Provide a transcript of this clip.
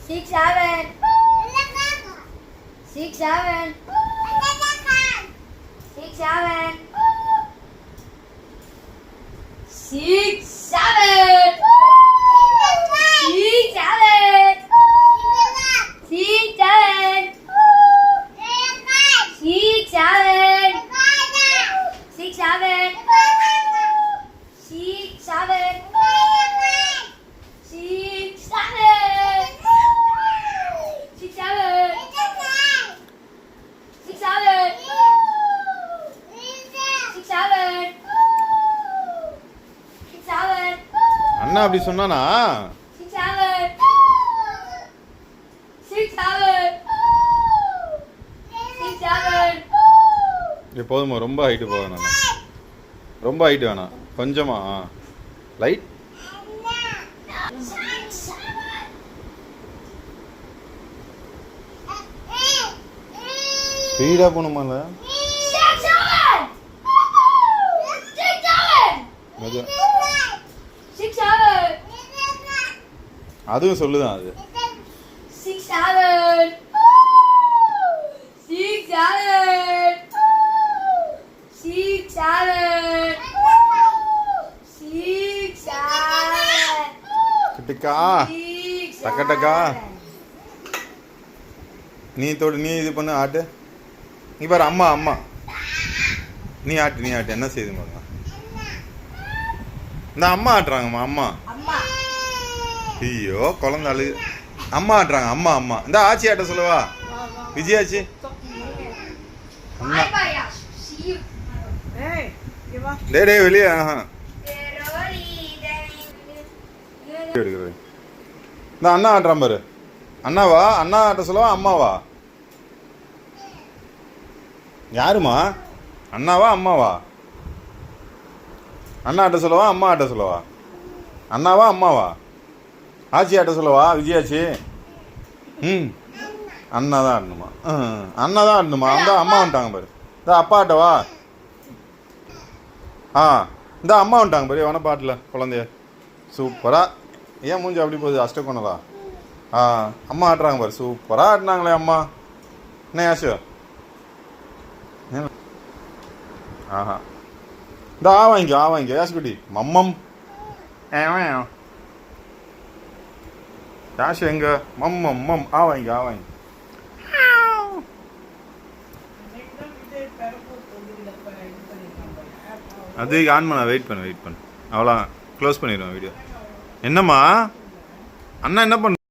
6 7 6 7 6 7 6 7 அண்ணா அப்படி சொன்னானா? போதுமா? ரொம்ப ஹைட்டு போக வேணாம், ரொம்ப ஹைட்டு வேணாம், கொஞ்சமா லைட். ஸ்பீடா போகணுமால? அதுவும் சொல்லுதான் அது. 6 7 6 7 6 7 6 7 கிட்டக்கா டக்கா நீ தோடு, நீ இது பண்ணு, ஆட்டு. நீ பாரு, அம்மா அம்மா நீ ஆட்டு என்ன செய்யுது பாருங்க. இந்த அம்மா ஆட்டுறாங்கம்மா, அம்மா. ஐயோ குழந்தை அழு. அம்மா ஆட்டுறாங்க, அம்மா அம்மா. இந்த ஆச்சி ஆட்ட சொல்லவா? விஜயாச்சி டே வெளியே. இந்த அண்ணா ஆட்டுறான் பாரு. அண்ணாவா? அண்ணா ஆட்ட சொல்லவா அம்மாவா? யாருமா? அண்ணாவா அம்மாவா? அண்ணா ஆட்ட சொல்லவா அம்மா ஆட்ட சொல்லவா? அண்ணாவா அம்மாவா? ஆச்சி ஆட்ட சொல்லவா? விஜயாச்சி. அண்ணா தான் ஆடணுமா? அண்ணா தான் ஆடணுமா? அந்த அம்மா வந்துட்டாங்க பாரு. இந்த அப்பா ஆட்டவா? இந்த அம்மா வந்துட்டாங்க பாரு. எவன பாட்டில் குழந்தைய சூப்பரா. ஏன் மூஞ்சி அப்படி போகுது? அஷ்டகோணதா? அம்மா ஆட்டுறாங்க பாரு. சூப்பரா ஆட்டினாங்களே அம்மா. என்ன யாஷு? இந்த வாங்கிக்கோ யாசுக்குட்டி. மம்மம் யாஷு எங்க? மம்மம் மம் வாங்கிக்கோ. அது ஆன் பண்ண வெயிட் பண்ணு. அவ்வளோ க்ளோஸ் பண்ணிடுவேன் வீடியோ. என்னம்மா அண்ணா என்ன பண்ண?